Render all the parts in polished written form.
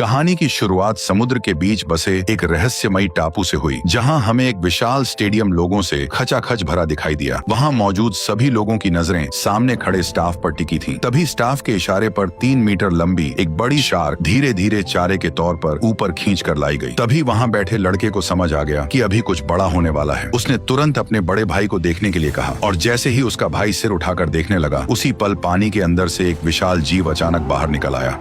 कहानी की शुरुआत समुद्र के बीच बसे एक रहस्यमयी टापू से हुई, जहां हमें एक विशाल स्टेडियम लोगों से खचाखच भरा दिखाई दिया। वहां मौजूद सभी लोगों की नजरें सामने खड़े स्टाफ पर टिकी थीं। तभी स्टाफ के इशारे पर 3 मीटर लंबी एक बड़ी शार्क धीरे धीरे चारे के तौर पर ऊपर खींच कर लाई गई। तभी वहां बैठे लड़के को समझ आ गया कि अभी कुछ बड़ा होने वाला है। उसने तुरंत अपने बड़े भाई को देखने के लिए कहा और जैसे ही उसका भाई सिर उठाकर देखने लगा, उसी पल पानी के अंदर से एक विशाल जीव अचानक बाहर निकल आया।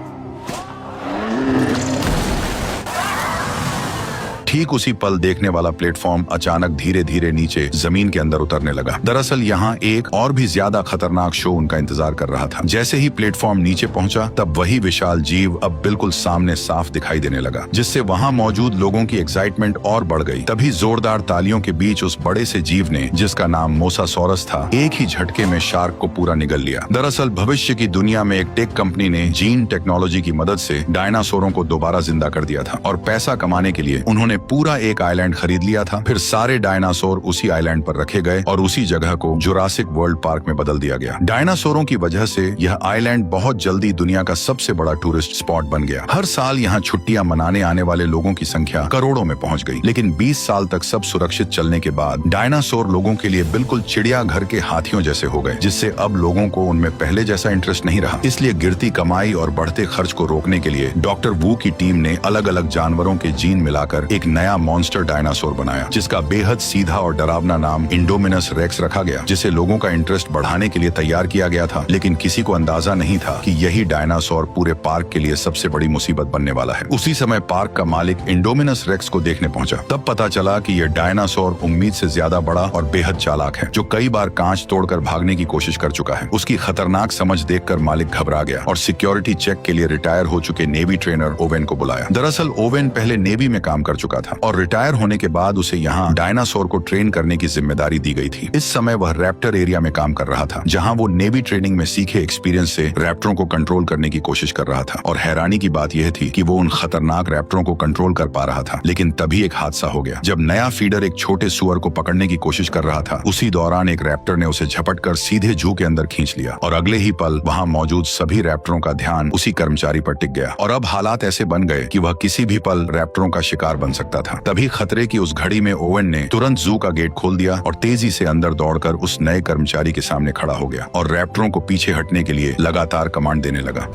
ठीक उसी पल देखने वाला प्लेटफॉर्म अचानक धीरे धीरे नीचे जमीन के अंदर उतरने लगा। दरअसल यहाँ एक और भी ज्यादा खतरनाक शो उनका इंतजार कर रहा था। जैसे ही प्लेटफॉर्म नीचे पहुंचा, तब वही विशाल जीव अब बिल्कुल सामने साफ दिखाई देने लगा, जिससे वहां मौजूद लोगों की एक्साइटमेंट और बढ़ गई। तभी जोरदार तालियों के बीच उस बड़े से जीव ने, जिसका नाम मोसासॉरस था, एक ही झटके में शार्क को पूरा निगल लिया। दरअसल भविष्य की दुनिया में एक टेक कंपनी ने जीन टेक्नोलॉजी की मदद से डायनासोरों को दोबारा जिंदा कर दिया था और पैसा कमाने के लिए उन्होंने पूरा एक आइलैंड खरीद लिया था। फिर सारे डायनासोर उसी आइलैंड पर रखे गए और उसी जगह को जुरासिक वर्ल्ड पार्क में बदल दिया गया। डायनासोरों की वजह से यह आइलैंड बहुत जल्दी दुनिया का सबसे बड़ा टूरिस्ट स्पॉट बन गया। हर साल यहाँ छुट्टियां मनाने आने वाले लोगों की संख्या करोड़ों में पहुंच गई। लेकिन 20 साल तक सब सुरक्षित चलने के बाद डायनासोर लोगों के लिए बिल्कुल चिड़ियाघर के हाथियों जैसे हो गए, जिससे अब लोगों को उनमें पहले जैसा इंटरेस्ट नहीं रहा। इसलिए गिरती कमाई और बढ़ते खर्च को रोकने के लिए डॉक्टर वू की टीम ने अलग अलग जानवरों के जीन मिलाकर एक नया मॉन्स्टर डायनासोर बनाया, जिसका बेहद सीधा और डरावना नाम इंडोमिनस रेक्स रखा गया, जिसे लोगों का इंटरेस्ट बढ़ाने के लिए तैयार किया गया था। लेकिन किसी को अंदाजा नहीं था कि यही डायनासोर पूरे पार्क के लिए सबसे बड़ी मुसीबत बनने वाला है। उसी समय पार्क का मालिक इंडोमिनस रेक्स को देखने पहुंचा। तब पता चला कि यह डायनासोर उम्मीद से ज्यादा बड़ा और बेहद चालाक है, जो कई बार कांच तोड़कर भागने की कोशिश कर चुका है। उसकी खतरनाक समझ देखकर मालिक घबरा गया और सिक्योरिटी चेक के लिए रिटायर हो चुके नेवी ट्रेनर ओवेन को बुलाया। दरअसल ओवेन पहले नेवी में काम कर चुका था और रिटायर होने के बाद उसे यहाँ डायनासोर को ट्रेन करने की जिम्मेदारी दी गई थी। इस समय वह रैप्टर एरिया में काम कर रहा था, जहाँ वो नेवी ट्रेनिंग में सीखे एक्सपीरियंस से रैप्टरों को कंट्रोल करने की कोशिश कर रहा था। और हैरानी की बात यह थी कि वो उन खतरनाक रैप्टरों को कंट्रोल कर पा रहा था। लेकिन तभी एक हादसा हो गया। जब नया फीडर एक छोटे सुअर को पकड़ने की कोशिश कर रहा था, उसी दौरान एक रैप्टर ने उसे झपटकर सीधे जू के अंदर खींच लिया और अगले ही पल वहाँ मौजूद सभी रैप्टरों का ध्यान उसी कर्मचारी पर टिक गया। और अब हालात ऐसे बन गए कि वह किसी भी पल रैप्टरों का शिकार बन सकता था। तभी खतरे की उस घड़ी में ओवेन ने तुरंत जू का गेट खोल दिया और तेजी से अंदर दौड़कर उस नए कर्मचारी के सामने खड़ा हो गया और रैप्टरों को पीछे हटने के लिए लगातार कमांड देने लगा।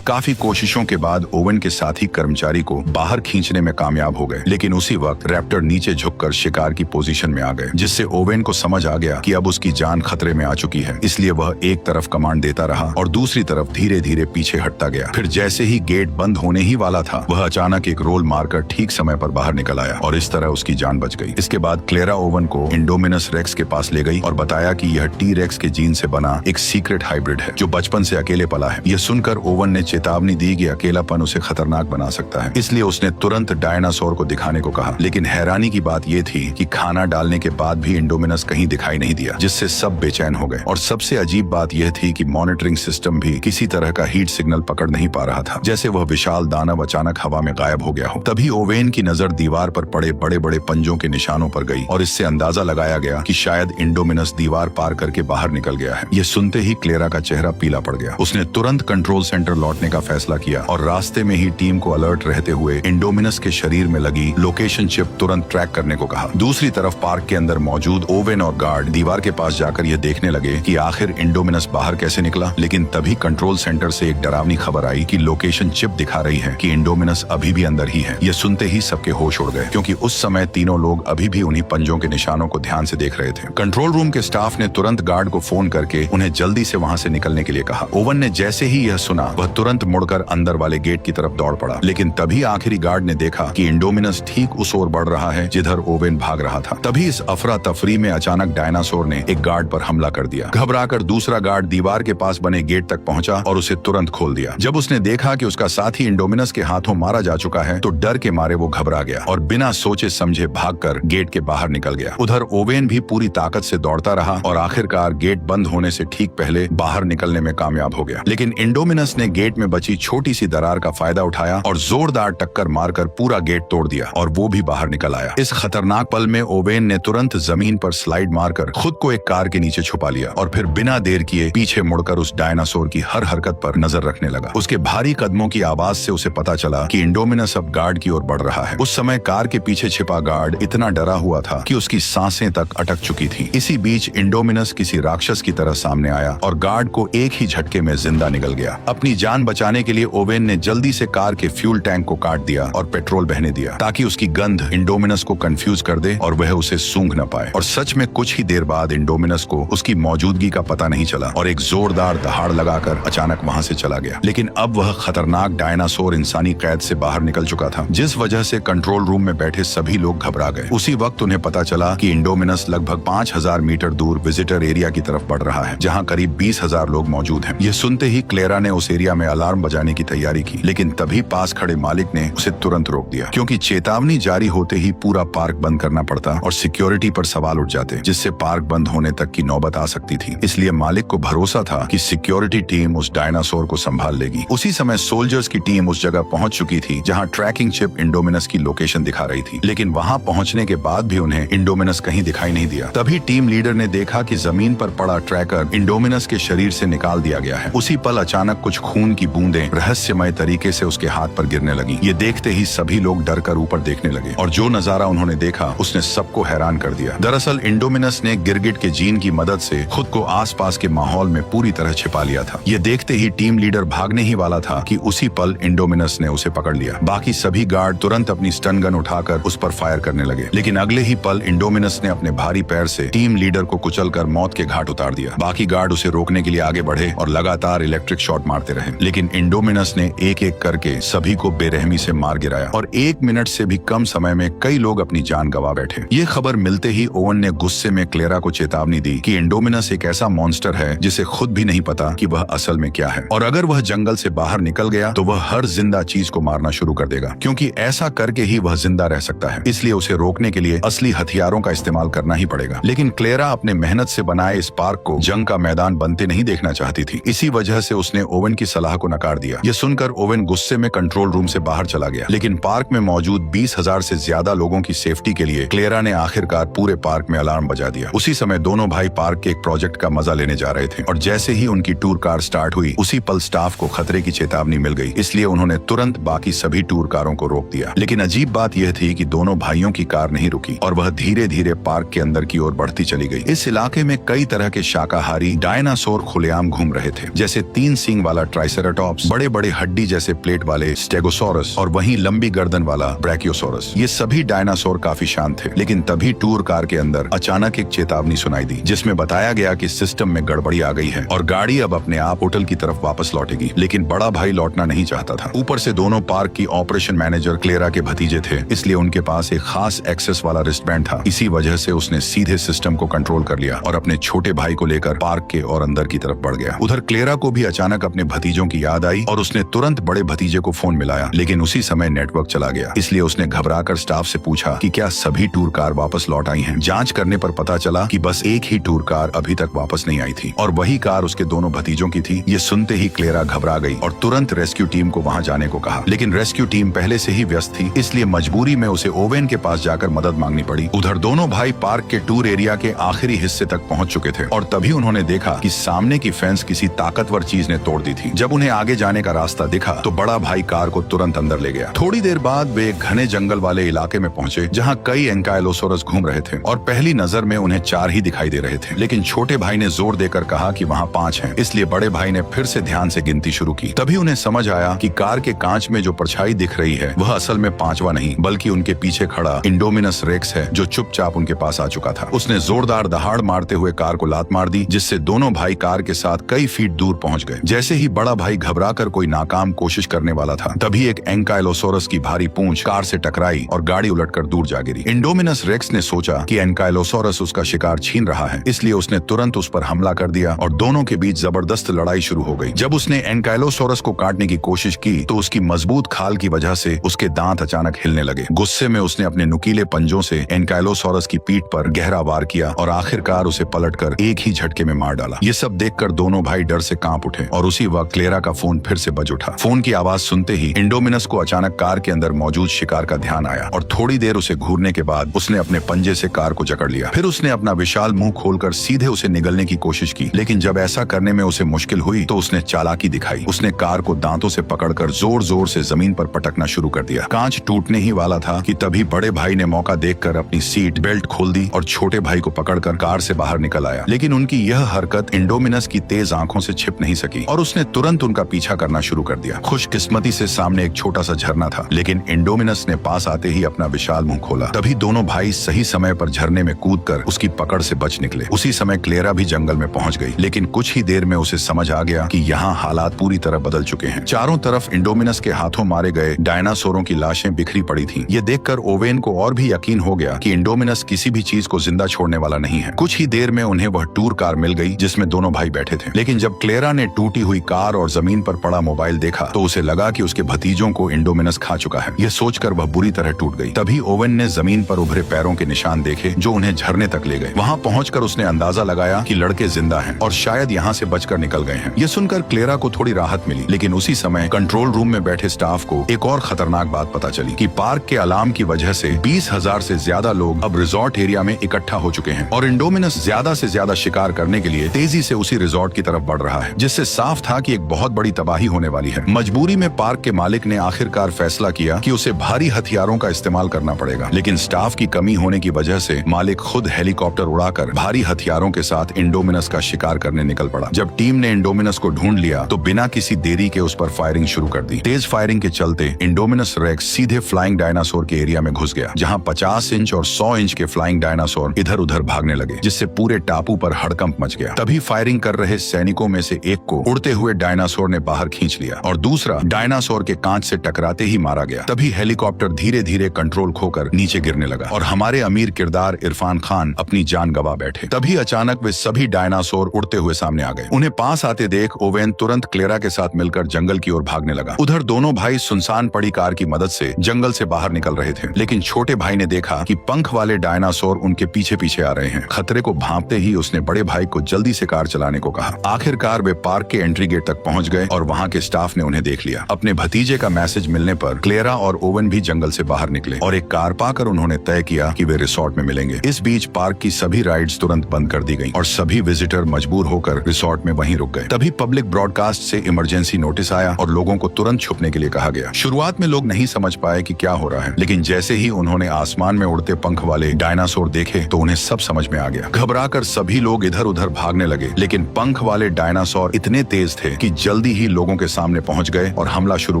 काफी कोशिशों के बाद ओवेन के साथी कर्मचारी को बाहर खींचने में कामयाब हो गए। लेकिन उसी वक्त रैप्टर नीचे झुककर शिकार की पोजीशन में आ गए, जिससे ओवेन को समझ आ गया कि अब उसकी जान खतरे में आ चुकी है। इसलिए वह एक तरफ कमांड देता रहा और दूसरी तरफ धीरे धीरे पीछे हटता गया। फिर जैसे ही गेट बंद होने ही वाला था, वह अचानक एक रोल मारकर ठीक समय पर बाहर निकल आया और इस तरह उसकी जान बच गई। इसके बाद क्लेरा ओवेन को इंडोमिनस रेक्स के पास ले गई और बताया कि यह टी रेक्स के जीन से बना एक सीक्रेट हाइब्रिड है, जो बचपन से अकेले पला है। यह सुनकर ओवेन ने चेतावनी दी कि अकेलापन उसे खतरनाक बना सकता है, इसलिए उसने तुरंत डायनासोर को दिखाने को कहा। लेकिन हैरानी की बात यह थी कि खाना डालने के बाद भी इंडोमिनस कहीं दिखाई नहीं दिया, जिससे सब बेचैन हो गए। और सबसे अजीब बात यह थी कि मॉनिटरिंग सिस्टम भी किसी तरह का हीट सिग्नल पकड़ नहीं पा रहा था, जैसे वह विशाल दानव अचानक हवा में गायब हो गया हो। तभी ओवेन की नजर दीवार पर पड़े बड़े बड़े पंजों के निशानों पर गई और इससे अंदाजा लगाया गया कि शायद इंडोमिनस दीवार पार करके बाहर निकल गया है। यह सुनते ही क्लेरा का चेहरा पीला पड़ गया। उसने तुरंत कंट्रोल सेंटर लौटने का फैसला किया और रास्ते में ही टीम को अलर्ट रहते हुए इंडोमिनस के शरीर में लगी लोकेशन चिप तुरंत ट्रैक करने को कहा। दूसरी तरफ पार्क के अंदर मौजूद ओवेन और गार्ड दीवार के पास जाकर यह देखने लगे कि आखिर इंडोमिनस बाहर कैसे निकला। लेकिन तभी कंट्रोल सेंटर से एक डरावनी खबर आई कि लोकेशन चिप दिखा रही है कि इंडोमिनस अभी भी अंदर ही है। यह सुनते ही सबके होश उड़ गए, क्योंकि उस समय तीनों लोग अभी भी उन्हीं पंजों के निशानों को ध्यान से देख रहे थे। कंट्रोल रूम के स्टाफ ने तुरंत गार्ड को फोन करके उन्हें जल्दी से वहां से निकलने के लिए कहा। ओवेन ने जैसे ही यह सुना, वह तुरंत मुड़कर अंदर वाले गेट की तरफ दौड़ पड़ा। लेकिन तभी आखिरी गार्ड ने देखा कि इंडोमिनस ठीक उस ओर बढ़ रहा है जिधर ओवेन भाग रहा था। तभी इस अफरा तफरी में अचानक डायनासोर ने एक गार्ड पर हमला कर दिया। घबराकर दूसरा गार्ड दीवार के पास बने गेट तक पहुंचा और उसे तुरंत खोल दिया। जब उसने देखा कि उसका साथी इंडोमिनस के हाथों मारा जा चुका है, तो डर के मारे वो घबरा गया और बिना सोचे समझे भागकर गेट के बाहर निकल गया। उधर ओवेन भी पूरी ताकत से दौड़ता रहा और आखिरकार गेट बंद होने से ठीक पहले बाहर निकलने में कामयाब हो गया। लेकिन इंडोमिनस ने गेट गेट में बची छोटी सी दरार का फायदा उठाया और जोरदार टक्कर मारकर पूरा गेट तोड़ दिया और वो भी बाहर निकल आया। इस खतरनाक पल में ओवेन ने तुरंत जमीन पर स्लाइड मारकर खुद को एक कार के नीचे छुपा लिया और फिर बिना देर किए पीछे मुड़कर उस डायनासोर की हर हरकत पर नजर रखने लगा। उसके भारी कदमों की आवाज से उसे पता चला कि इंडोमिनस अब गार्ड की ओर बढ़ रहा है। उस समय कार के पीछे छिपा गार्ड इतना डरा हुआ था कि उसकी सांसें तक अटक चुकी थी। इसी बीच इंडोमिनस किसी राक्षस की तरह सामने आया और गार्ड को एक ही झटके में जिंदा निगल गया। अपनी जान बचाने के लिए ओवेन ने जल्दी से कार के फ्यूल टैंक को काट दिया और पेट्रोल बहने दिया ताकि उसकी गंध इंडोमिनस को कंफ्यूज कर दे और वह उसे सूंघ न पाए। और सच में कुछ ही देर बाद इंडोमिनस को उसकी मौजूदगी का पता नहीं चला और एक जोरदार दहाड़ लगाकर अचानक वहां से चला गया। लेकिन अब वह खतरनाक डायनासोर इंसानी कैद से बाहर निकल चुका था, जिस वजह से कंट्रोल रूम में बैठे सभी लोग घबरा गए। उसी वक्त उन्हें पता चला कि इंडोमिनस लगभग 5000 मीटर दूर विजिटर एरिया की तरफ बढ़ रहा है, जहां करीब 20,000 लोग मौजूद हैं। यह सुनते ही क्लेरा ने उस एरिया में अलार्म बजाने की तैयारी की, लेकिन तभी पास खड़े मालिक ने उसे तुरंत रोक दिया, क्योंकि चेतावनी जारी होते ही पूरा पार्क बंद करना पड़ता और सिक्योरिटी पर सवाल उठ जाते, जिससे पार्क बंद होने तक की नौबत आ सकती थी। इसलिए मालिक को भरोसा था कि सिक्योरिटी टीम उस डायनासोर को संभाल लेगी। उसी समय सोल्जर्स की टीम उस जगह पहुंच चुकी थी जहां ट्रैकिंग चिप इंडोमिनस की लोकेशन दिखा रही थी, लेकिन वहां पहुंचने के बाद भी उन्हें इंडोमिनस कहीं दिखाई नहीं दिया। तभी टीम लीडर ने देखा कि जमीन पर पड़ा ट्रैकर इंडोमिनस के शरीर से निकाल दिया गया है। उसी पल अचानक कुछ खून की बूंदें रहस्यमय तरीके से उसके हाथ पर गिरने लगी। ये देखते ही सभी लोग डर कर ऊपर देखने लगे और जो नजारा उन्होंने देखा उसने सबको हैरान कर दिया। दरअसल इंडोमिनस ने गिरगिट के जीन की मदद से खुद को आसपास के माहौल में पूरी तरह छिपा लिया था। ये देखते ही टीम लीडर भागने ही वाला था कि उसी पल इंडोमिनस ने उसे पकड़ लिया। बाकी सभी गार्ड तुरंत अपनी स्टन गन उठाकर उस पर फायर करने लगे, लेकिन अगले ही पल इंडोमिनस ने अपने भारी पैर से टीम लीडर को कुचलकर मौत के घाट उतार दिया। बाकी गार्ड उसे रोकने के लिए आगे बढ़े और लगातार इलेक्ट्रिक शॉट मारते रहे, लेकिन इंडोमिनस ने एक एक करके सभी को बेरहमी से मार गिराया और 1 मिनट से भी कम समय में कई लोग अपनी जान गंवा बैठे। ये खबर मिलते ही ओवन ने गुस्से में क्लेरा को चेतावनी दी कि इंडोमिनस एक ऐसा मॉन्स्टर है जिसे खुद भी नहीं पता कि वह असल में क्या है, और अगर वह जंगल से बाहर निकल गया तो वह हर जिंदा चीज को मारना शुरू कर देगा, क्योंकि ऐसा करके ही वह जिंदा रह सकता है। इसलिए उसे रोकने के लिए असली हथियारों का इस्तेमाल करना ही पड़ेगा। लेकिन क्लेरा अपने मेहनत से बनाए इस पार्क को जंग का मैदान बनते नहीं देखना चाहती थी। इसी वजह से उसने ओवन की सलाह को नकार दिया। यह सुनकर ओवन गुस्से में कंट्रोल रूम से बाहर चला गया, लेकिन पार्क में मौजूद 20,000 से ज्यादा लोगों की सेफ्टी के लिए क्लेरा ने आखिरकार पूरे पार्क में अलार्म बजा दिया। उसी समय दोनों भाई पार्क के एक प्रोजेक्ट का मजा लेने जा रहे थे और जैसे ही उनकी टूर कार स्टार्ट हुई उसी पल स्टाफ को खतरे की चेतावनी मिल गई। इसलिए उन्होंने तुरंत बाकी सभी टूर कारों को रोक दिया। लेकिन अजीब बात यह थी कि दोनों भाइयों की कार नहीं रुकी और वह धीरे धीरे पार्क के अंदर की ओर बढ़ती चली गई। इस इलाके में कई तरह के शाकाहारी डायनासोर खुलेआम घूम रहे थे, जैसे 3 सींग वाला ट्राइसेराटॉप्स, बड़े बड़े हड्डी जैसे प्लेट वाले स्टेगोसोरस और वहीं लंबी गर्दन वाला ब्रैकियोसोरस। ये सभी डायनासोर काफी शांत थे, लेकिन तभी टूर कार के अंदर अचानक एक चेतावनी सुनाई दी, जिसमें बताया गया कि सिस्टम में गड़बड़ी आ गई है और गाड़ी अब अपने आप होटल की तरफ वापस लौटेगी। लेकिन बड़ा भाई लौटना नहीं चाहता था। ऊपर से दोनों पार्क की ऑपरेशन मैनेजर क्लेरा के भतीजे थे, इसलिए उनके पास एक खास एक्सेस वाला रिस्टबैंड था। इसी वजह से उसने सीधे सिस्टम को कंट्रोल कर लिया और अपने छोटे भाई को लेकर पार्क के और अंदर की तरफ बढ़ गया। उधर क्लेरा को भी अचानक अपने भतीजों की याद आई और उसने तुरंत बड़े भतीजे को फोन मिलाया, लेकिन उसी समय नेटवर्क चला गया। इसलिए उसने घबराकर स्टाफ से पूछा कि क्या सभी टूर कार वापस लौट आई हैं। जांच करने पर पता चला कि बस एक ही टूर कार अभी तक वापस नहीं आई थी और वही कार उसके दोनों भतीजों की थी। ये सुनते ही क्लेरा घबरा गई और तुरंत रेस्क्यू टीम को वहां जाने को कहा, लेकिन रेस्क्यू टीम पहले से ही व्यस्त थी, इसलिए मजबूरी में उसे ओवेन के पास जाकर मदद मांगनी पड़ी। उधर दोनों भाई पार्क के टूर एरिया के आखिरी हिस्से तक पहुंच चुके थे और तभी उन्होंने देखा कि सामने की फेंस किसी ताकतवर चीज ने तोड़ दी थी। जब उन्हें आगे जाने का रास्ता दिखा तो बड़ा भाई कार को तुरंत अंदर ले गया। थोड़ी देर बाद वे एक घने जंगल वाले इलाके में पहुंचे जहां कई एंकाइलोसोरस घूम रहे थे और पहली नजर में उन्हें 4 ही दिखाई दे रहे थे, लेकिन छोटे भाई ने जोर देकर कहा कि वहां 5 हैं। इसलिए बड़े भाई ने फिर से ध्यान से गिनती शुरू की। तभी उन्हें समझ आया कि कार के कांच में जो परछाई दिख रही है वह असल में 5वां नहीं बल्कि उनके पीछे खड़ा इंडोमिनस रेक्स है, जो चुपचाप उनके पास आ चुका था। उसने जोरदार दहाड़ मारते हुए कार को लात मार दी, जिससे दोनों भाई कार के साथ कई फीट दूर पहुंच गए। जैसे ही बड़ा भाई घबराकर कोई नाकाम कोशिश करने वाला था, तभी एक एंकाइलोसोरस की भारी पूंछ कार से टकराई और गाड़ी उलटकर दूर जा गिरी। इंडोमिनस रेक्स ने सोचा कि एंकाइलोसोरस उसका शिकार छीन रहा है, इसलिए उसने तुरंत उस पर हमला कर दिया और दोनों के बीच जबरदस्त लड़ाई शुरू हो गई। जब उसने एंकाइलोसोरस को काटने की कोशिश की तो उसकी मजबूत खाल की वजह से उसके दांत अचानक हिलने लगे। गुस्से में उसने अपने नुकीले पंजों से एंकाइलोसोरस की पीठ पर गहरा वार किया और आखिरकार उसे पलटकर एक ही झटके में मार डाला। ये सब देखकर दोनों भाई डर से कांप उठे और उसी वक्त क्लेरा का फोन फिर से बज उठा। फोन की आवाज सुनते ही इंडोमिनस को अचानक कार के अंदर मौजूद शिकार का ध्यान आया और थोड़ी देर उसे घूरने के बाद उसने अपने पंजे से कार को जकड़ लिया। फिर उसने अपना विशाल मुंह खोलकर सीधे उसे निगलने की कोशिश की, लेकिन जब ऐसा करने में उसे मुश्किल हुई तो उसने चालाकी दिखाई। उसने कार को दांतों से पकड़कर जोर जोर से जमीन पर पटकना शुरू कर दिया। कांच टूटने ही वाला था कि तभी बड़े भाई ने मौका देखकर अपनी सीट बेल्ट खोल दी और छोटे भाई को पकड़कर कार से बाहर निकल आया। लेकिन उनकी यह हरकत इंडोमिनस की तेज आंखों से छिप नहीं सकी और उसने तुरंत उनका पीछा करना शुरू कर दिया। खुशकिस्मती से सामने एक छोटा सा झरना था, लेकिन इंडोमिनस ने पास आते ही अपना विशाल मुंह खोला। तभी दोनों भाई सही समय पर झरने में कूदकर उसकी पकड़ से बच निकले। उसी समय क्लेरा भी जंगल में पहुंच गई, लेकिन कुछ ही देर में उसे समझ आ गया कि यहाँ हालात पूरी तरह बदल चुके हैं। चारों तरफ इंडोमिनस के हाथों मारे गए डायनासोरों की लाशें बिखरी पड़ी थीं। ये देखकर ओवेन को और भी यकीन हो गया कि इंडोमिनस किसी भी चीज को जिंदा छोड़ने वाला नहीं है। कुछ ही देर में उन्हें वह टूर कार मिल गई जिसमें दोनों भाई बैठे थे। लेकिन जब क्लेरा ने टूटी हुई कार और जमीन पर पड़ा मोबाइल देखा तो उसे लगा कि उसके भतीजों को इंडोमिनस खा चुका है। यह सोचकर वह बुरी तरह टूट गई। तभी ओवेन ने जमीन पर उभरे पैरों के निशान देखे जो उन्हें झरने तक ले गए। वहां पहुंचकर उसने अंदाजा लगाया कि लड़के जिंदा हैं और शायद यहाँ से बचकर निकल गए हैं। यह सुनकर क्लेरा को थोड़ी राहत मिली, लेकिन उसी समय कंट्रोल रूम में बैठे स्टाफ को एक और खतरनाक बात पता चली कि पार्क के अलार्म की वजह से 20,000 से ज्यादा लोग अब रिजॉर्ट एरिया में इकट्ठा हो चुके हैं और इंडोमिनस ज्यादा से ज्यादा शिकार करने के लिए तेजी से उसी रिजॉर्ट की तरफ बढ़ रहा है, जिससे साफ था कि एक बहुत बड़ी तबाही होने वाली है। मजबूरी में पार्क के मालिक ने आखिरकार फैसला किया कि उसे भारी हथियारों का इस्तेमाल करना पड़ेगा, लेकिन स्टाफ की कमी होने की वजह से मालिक खुद हेलीकॉप्टर उड़ाकर भारी हथियारों के साथ इंडोमिनस का शिकार करने निकल पड़ा। जब टीम ने इंडोमिनस को ढूंढ लिया तो बिना किसी देरी के उस पर फायरिंग शुरू कर दी। तेज फायरिंग के चलते इंडोमिनस रेक्स सीधे फ्लाइंग डायनासोर के एरिया में घुस गया, जहां 50 इंच और 100 इंच के फ्लाइंग डायनासोर इधर उधर भागने लगे, जिससे पूरे टापू पर हड़कंप मच गया। तभी फायरिंग कर रहे सैनिकों में से एक को उड़ते हुए डायनासोर ने बाहर खींच लिया और दूसरा डायनासोर के कांच से टकराते ही मारा गया। तभी हेलीकॉप्टर धीरे धीरे कंट्रोल खोकर नीचे गिरने लगा और हमारे अमीर किरदार इरफान खान अपनी जान गंवा बैठे। तभी अचानक वे सभी डायनासोर उड़ते हुए सामने आ गए। उन्हें पास आते देख ओवेन तुरंत क्लेरा के साथ मिलकर जंगल की ओर भागने लगा। उधर दोनों भाई सुनसान पड़ी कार की मदद से जंगल से बाहर निकल रहे थे, लेकिन छोटे भाई ने देखा कि पंख वाले डायनासोर उनके पीछे पीछे आ रहे हैं। खतरे को भांपते ही उसने बड़े भाई को जल्दी से कार चलाने को कहा। आखिरकार वे पार्क के एंट्री गेट तक पहुंच गए और वहां के स्टाफ ने उन्हें देख लिया। अपने भतीजे का मैसेज मिलने पर क्लेरा और ओवेन भी जंगल से बाहर निकले और एक कार पाकर उन्होंने तय किया कि वे रिसोर्ट में मिलेंगे। इस बीच पार्क की सभी राइड्स तुरंत बंद कर दी गईं और सभी विजिटर मजबूर होकर रिसोर्ट में वहीं रुक गए। तभी पब्लिक ब्रॉडकास्ट से इमरजेंसी नोटिस आया और लोगों को तुरंत छुपने के लिए कहा गया। शुरुआत में लोग नहीं समझ पाए कि क्या हो रहा है, लेकिन जैसे ही उन्होंने आसमान में उड़ते पंख वाले डायनासोर देखे तो उन्हें सब समझ में आ गया। घबराकर सभी लोग इधर उधर भागने लगे, लेकिन पंख वाले डायनासोर इतने तेज थे कि जल्दी ही लोगों के सामने पहुंच गए और हमला शुरू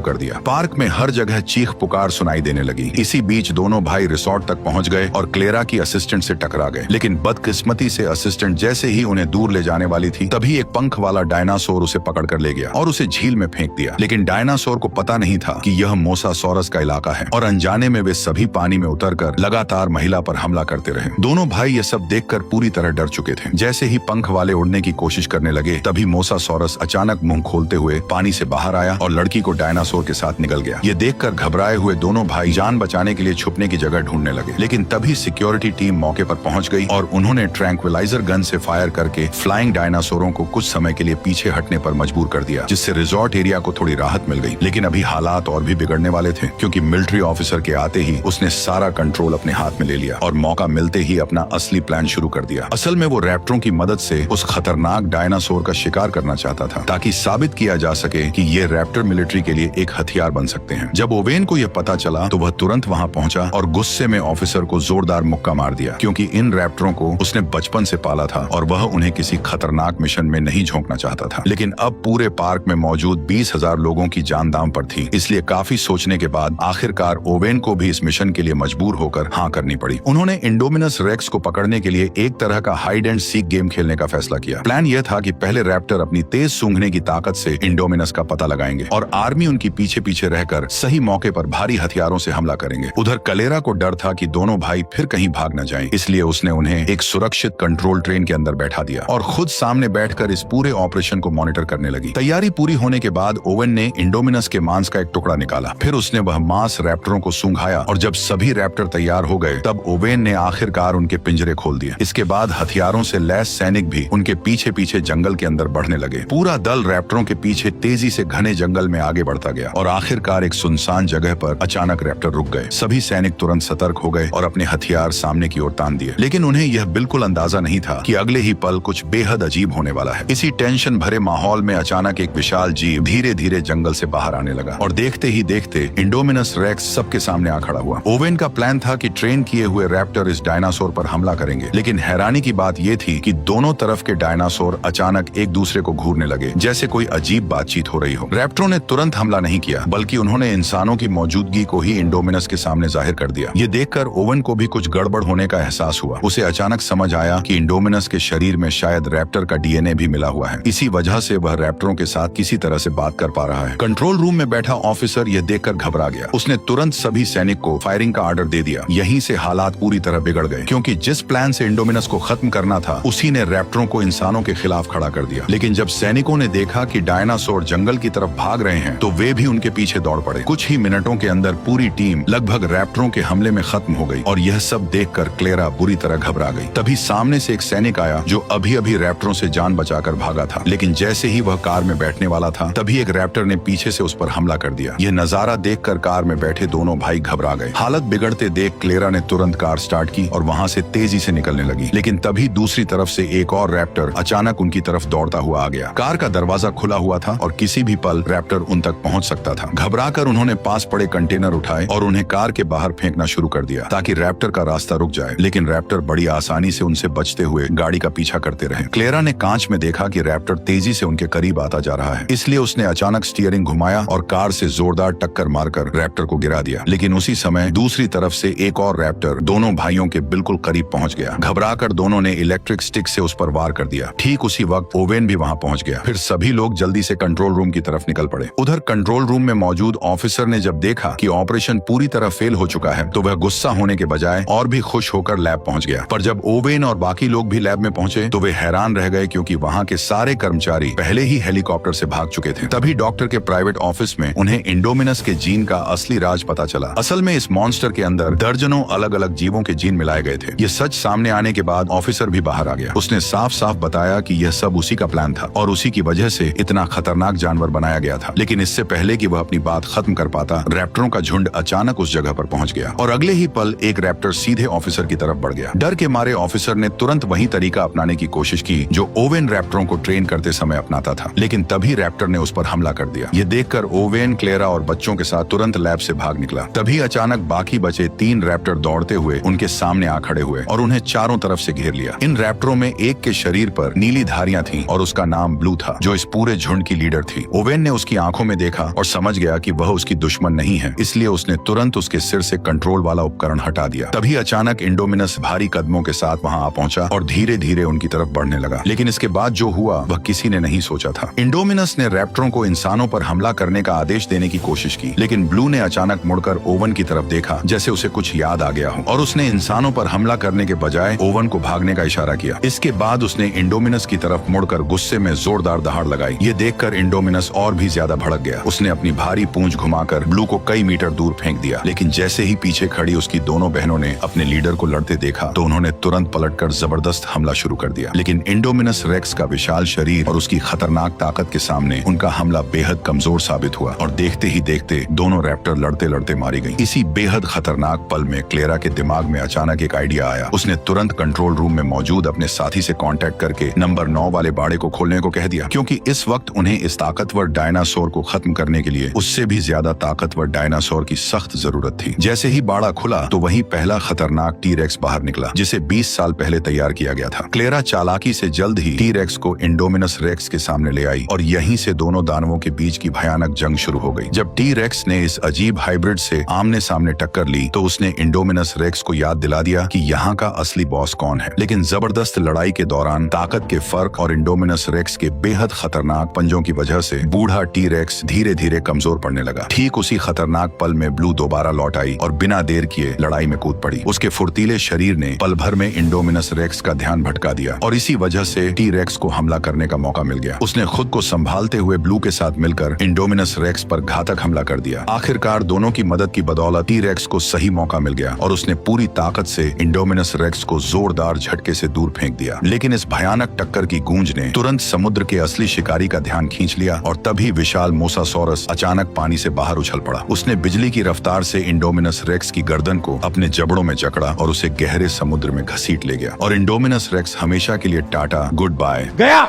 कर दिया। पार्क में हर जगह चीख पुकार सुनाई देने लगी। इसी बीच दोनों भाई रिसोर्ट तक पहुंच गए और क्लेरा की असिस्टेंट से टकरा गए, लेकिन बदकिस्मती से असिस्टेंट जैसे ही उन्हें दूर ले जाने वाली थी तभी एक पंख वाला डायनासोर उसे पकड़कर ले गया और उसे झील में फेंक दिया। लेकिन डायनासोर को पता नहीं था कि यह मोसासोरस का इलाका है और अनजाने में वे सभी पानी में उतरकर लगातार महिला पर हमला करते रहे। दोनों भाई ये सब देखकर पूरी तरह डर चुके थे। जैसे ही पंख वाले उड़ने की कोशिश करने लगे तभी मोसासोरस अचानक मुंह खोलते हुए पानी से बाहर आया और लड़की को डायनासोर के साथ निकल गया। ये देखकर घबराए हुए दोनों भाई जान बचाने के लिए छुपने की जगह ढूंढने लगे, लेकिन तभी सिक्योरिटी टीम मौके पर पहुंच गई और उन्होंने ट्रैंक्विलाइजर गन से फायर करके फ्लाइंग डायनासोरों को कुछ समय के लिए पीछे हटने पर मजबूर कर दिया, जिससे रिजॉर्ट एरिया को थोड़ी राहत मिल गई। लेकिन अभी हालात और भी बिगड़ने वाले थे, क्योंकि मिलिट्री ऑफिसर के आते ही उसने सारा कंट्रोल अपने हाथ में ले लिया और मौका मिलते ही अपना असली प्लान शुरू कर दिया। असल में वो रैप्टरों की मदद से उस खतरनाक डायनासोर का शिकार करना चाहता था, ताकि साबित किया जा सके कि ये रैप्टर मिलिट्री के लिए एक हथियार बन सकते हैं। जब ओवेन को यह पता चला तो वह तुरंत वहां पहुंचा और गुस्से में ऑफिसर को जोरदार मुक्का मार दिया, क्योंकि इन रैप्टरों को उसने बचपन से पाला था और वह उन्हें किसी खतरनाक मिशन में नहीं झोंकना चाहता था। लेकिन अब पूरे पार्क में मौजूद 20,000 लोगों की जान दांव पर थी, इसलिए काफी सोचने के बाद आखिरकार ओवेन को भी इस मिशन के लिए मजबूर होकर हाँ करनी पड़ी। उन्होंने इंडोमिनस रेक्स को पकड़ने के लिए एक तरह का हाइड एंड सीक गेम खेलने का फैसला किया। प्लान यह था कि पहले रैप्टर अपनी तेज सूंघने की ताकत से इंडोमिनस का पता लगाएंगे और आर्मी उनकी पीछे पीछे रहकर सही मौके पर भारी हथियारों से हमला करेंगे। उधर क्लेरा को डर था कि दोनों भाई फिर कहीं भाग न जाएं, इसलिए उसने उन्हें एक सुरक्षित कंट्रोल ट्रेन के अंदर बैठा दिया और खुद सामने बैठकर इस पूरे ऑपरेशन को मॉनिटर करने लगी। तैयारी पूरी होने के बाद ओवेन ने इंडोमिनस के मांस का एक टुकड़ा निकाला, फिर उसने वह मांस रैप्टरों को सूंघाया और जब सभी रैप्टर तैयार हो गए तब ओवेन ने आखिरकार उनके पिंजरे खोल दिए। इसके बाद हथियारों से लैस सैनिक भी उनके पीछे पीछे जंगल के अंदर बढ़ने लगे। पूरा दल रैप्टरों के पीछे तेजी से घने जंगल में आगे बढ़ता गया और आखिरकार एक सुनसान जगह पर अचानक रैप्टर रुक गए। सभी सैनिक तुरंत सतर्क हो गए और अपने हथियार सामने की ओर तान दिए, लेकिन उन्हें यह बिल्कुल अंदाजा नहीं था कि अगले ही पल कुछ बेहद अजीब होने वाला है। इसी टेंशन भरे माहौल में अचानक एक विशाल जीव धीरे धीरे जंगल से बाहर आने लगा और देखते ही देखते इंडोमिनस रेक्स सबके सामने आ खड़ा हुआ। ओवेन का प्लान था कि ट्रेन किए हुए रैप्टर इस डायनासोर पर हमला करेंगे, लेकिन हैरानी की बात यह थी कि दोनों तरफ के डायनासोर अचानक एक दूसरे को घूरने लगे, जैसे कोई अजीब बातचीत हो रही हो। रैप्टरों ने तुरंत हमला नहीं किया, बल्कि उन्होंने इंसानों की मौजूदगी को ही इंडोमिनस के सामने जाहिर कर दिया। ये देखकर ओवेन को भी कुछ गड़बड़ होने का एहसास हुआ। उसे अचानक समझ आया कि इंडोमिनस के शरीर में शायद रैप्टर का डीएनए भी मिला हुआ है। इसी वजह से वह रैप्टरों के साथ किसी तरह से बात कर पा रहा है। कंट्रोल रूम में बैठा ऑफिसर यह देखकर घबरा गया। उसने तुरंत सभी सैनिक को फायरिंग का ऑर्डर दे दिया। यहीं से हालात पूरी तरह बिगड़ गए, क्योंकि जिस प्लान से इंडोमिनस को खत्म करना था, उसी ने रैप्टरों को इंसानों के खिलाफ खड़ा कर दिया। लेकिन जब सैनिकों ने देखा कि डायनासोर जंगल की तरफ भाग रहे हैं, तो वे भी उनके पीछे दौड़ पड़े। कुछ ही मिनटों के अंदर पूरी टीम लगभग रैप्टरों के हमले में खत्म हो गई और यह सब देखकर क्लेरा बुरी तरह घबरा गई। तभी सामने से एक सैनिक आया जो अभी अभी रैप्टरों से जान बचाकर भागा था, लेकिन जैसे ही वह कार में बैठने वाला था, तभी एक रैप्टर ने पीछे से उस पर हमला कर दिया। यह नजारा देखकर कार में बैठे दोनों भाई घबरा गए। हालत बिगड़ते देख क्लेरा ने तुरंत कार स्टार्ट की और वहां से तेजी से निकलने लगी, लेकिन तभी दूसरी तरफ से एक और रैप्टर अचानक उनकी तरफ दौड़ता हुआ आ गया। कार का दरवाजा खुला हुआ था और किसी भी पल रैप्टर उन तक पहुंच सकता था। घबराकर उन्होंने पास पड़े कंटेनर उठाए और उन्हें कार के बाहर फेंकना शुरू कर दिया ताकि रैप्टर का रास्ता रुक जाए, लेकिन रैप्टर बड़ी आसानी से उनसे बचते हुए गाड़ी का पीछा करते रहे। क्लेरा ने कांच में देखा कि रैप्टर तेजी से उनके करीब आता जा रहा है, इसलिए उसने अचानक स्टीयरिंग घुमाया और कार से जोरदार टक्कर मारकर रैप्टर को गिरा दिया। लेकिन उसी समय दूसरी तरफ से एक और रैप्टर दोनों भाइयों के बिल्कुल करीब पहुंच गया। घबराकर दोनों ने इलेक्ट्रिक स्टिक से उस पर वार कर दिया। ठीक उसी वक्त ओवेन भी वहां पहुंच गया। फिर सभी लोग जल्दी से कंट्रोल रूम की तरफ निकल पड़े। उधर कंट्रोल रूम में मौजूद ऑफिसर ने जब देखा कि ऑपरेशन पूरी तरह फेल हो चुका है, तो वह गुस्सा होने के बजाय और भी खुश होकर लैब पहुंच गया। पर जब ओवेन और बाकी लोग भी लैब में पहुंचे, तो वे हैरान रह गए, क्योंकि वहां के सारे कर्मचारी पहले ही हेलीकॉप्टर से भाग चुके थे। तभी डॉक्टर के प्राइवेट ऑफिस में उन्हें इंडोमिनस के जीन का असली राज पता चला। असल में इस मॉन्स्टर के अंदर दर्जनों अलग अलग जीवों के जीन मिलाए गए थे। ये सच सामने आने के बाद ऑफिसर भी बाहर आ गया। उसने साफ साफ बताया कि यह सब उसी का प्लान था और उसी की वजह से इतना खतरनाक जानवर बनाया गया था। लेकिन इससे पहले कि वह अपनी बात खत्म कर पाता, रैप्टरों का झुंड अचानक उस जगह पर पहुंच गया और अगले ही पल एक रैप्टर सीधे ऑफिसर की तरफ बढ़ गया। डर के मारे ऑफिसर ने तुरंत वही तरीका अपनाने की कोशिश की जो ओवेन रैप्टरों को ट्रेन करते समय अपनाता था, लेकिन तभी रैप्टर ने उस पर हमला कर दिया। ये देखकर ओवेन, क्लेरा और बच्चों के साथ तुरंत लैब से भाग निकला। तभी अचानक बाकी बचे 3 रैप्टर दौड़ते हुए उनके सामने आ खड़े हुए और उन्हें चारों तरफ से घेर लिया। इन रैप्टरों में एक के शरीर पर नीली धारियां थीं और उसका नाम ब्लू था, जो इस पूरे झुंड की लीडर थी। ओवेन ने उसकी आंखों में देखा और समझ गया कि वह उसकी दुश्मन नहीं है, इसलिए उसने तुरंत उसके सिर से कंट्रोल वाला उपकरण हटा दिया। तभी अचानक इंडोमिनस भारी कदमों के साथ वहां आ पहुंचा और धीरे धीरे उनकी तरफ बढ़ने लगा। लेकिन इसके बाद जो हुआ वह किसी ने नहीं सोचा था। इंडोमिनस ने रैप्टरों को इंसानों पर हमला करने का आदेश देने की कोशिश की, लेकिन ब्लू ने अचानक मुड़कर ओवन की तरफ देखा, जैसे उसे कुछ याद आ गया हो, और उसने इंसानों पर हमला करने के बजाय ओवन को भागने का इशारा किया। इसके बाद उसने इंडोमिनस की तरफ मुड़कर गुस्से में जोरदार दहाड़ लगाई। ये देखकर इंडोमिनस और भी ज्यादा भड़क गया। उसने अपनी भारी पूंछ घुमाकर ब्लू को कई मीटर दूर फेंक दिया। लेकिन जैसे ही पीछे खड़ी उसकी दोनों बहनों ने अपने लीडर को लड़ते देखा, तो उन्होंने तुरंत पलटकर जबरदस्त हमला शुरू कर दिया। लेकिन इंडोमिनस रेक्स का विशाल शरीर और उसकी खतरनाक ताकत के सामने उनका हमला बेहद कमजोर साबित हुआ और देखते ही देखते दोनों रैप्टर लड़ते लड़ते मारी गई। इसी बेहद खतरनाक पल में क्लेरा के दिमाग में अचानक एक आइडिया आया। उसने तुरंत कंट्रोल रूम में मौजूद अपने साथी से कांटेक्ट करके नंबर 9 वाले बाड़े को खोलने को कह दिया, क्योंकि इस वक्त उन्हें इस ताकतवर डायनासोर को खत्म करने के लिए उससे भी ज्यादा ताकतवर डायनासोर की सख्त जरूरत थी। जैसे ही बाड़ा खुला तो वहीं पहला खतरनाक टी-रेक्स बाहर निकला, जिसे 20 साल पहले तैयार किया गया था। क्लेरा चालाकी से जल्द ही टी-रेक्स को इंडोमिनस रेक्स के सामने ले आई और यहीं से दोनों दानवों के बीच की भयानक जंग शुरू हो गई। जब टी-रेक्स ने इस अजीब हाइब्रिड से आमने सामने टक्कर ली, तो उसने इंडोमिनस रेक्स को याद दिला दिया कि यहाँ का असली बॉस कौन है। लेकिन जबरदस्त लड़ाई के दौरान ताकत के फर्क और इंडोमिनस रेक्स के बेहद खतरनाक पंजों की वजह से बूढ़ा टी-रेक्स धीरे धीरे कमजोर पड़ने लगा। ठीक उसी खतरनाक पल में ब्लू दोबारा लौट आई और बिना देर किए लड़ाई में कूद पड़ी। उसके फुर्तीले शरीर ने पल भर में इंडोमिनस रेक्स का ध्यान भटका दिया और इसी वजह से टी-रेक्स को हमला करने का मौका मिल गया। उसने खुद को संभालते हुए ब्लू के साथ मिलकर इंडोमिनस रेक्स पर घातक हमला कर दिया। आखिरकार दोनों की मदद की बदौलत टी-रेक्स को सही मौका मिल गया और उसने पूरी ताकत से इंडोमिनस रेक्स को जोरदार झटके से दूर फेंक दिया। लेकिन इस भयानक टक्कर की गूंज ने तुरंत समुद्र के असली शिकारी का ध्यान खींच लिया और तभी विशाल मोसासॉरस अचानक पानी से बाहर उछल पड़ा। उसने बिजली की रफ्तार से इंडोमिनस रेक्स की गर्दन को अपने जबड़ों में जकड़ा और उसे गहरे समुद्र में घसीट ले गया। और इंडोमिनस रेक्स हमेशा के लिए टाटा गुड बाय गया।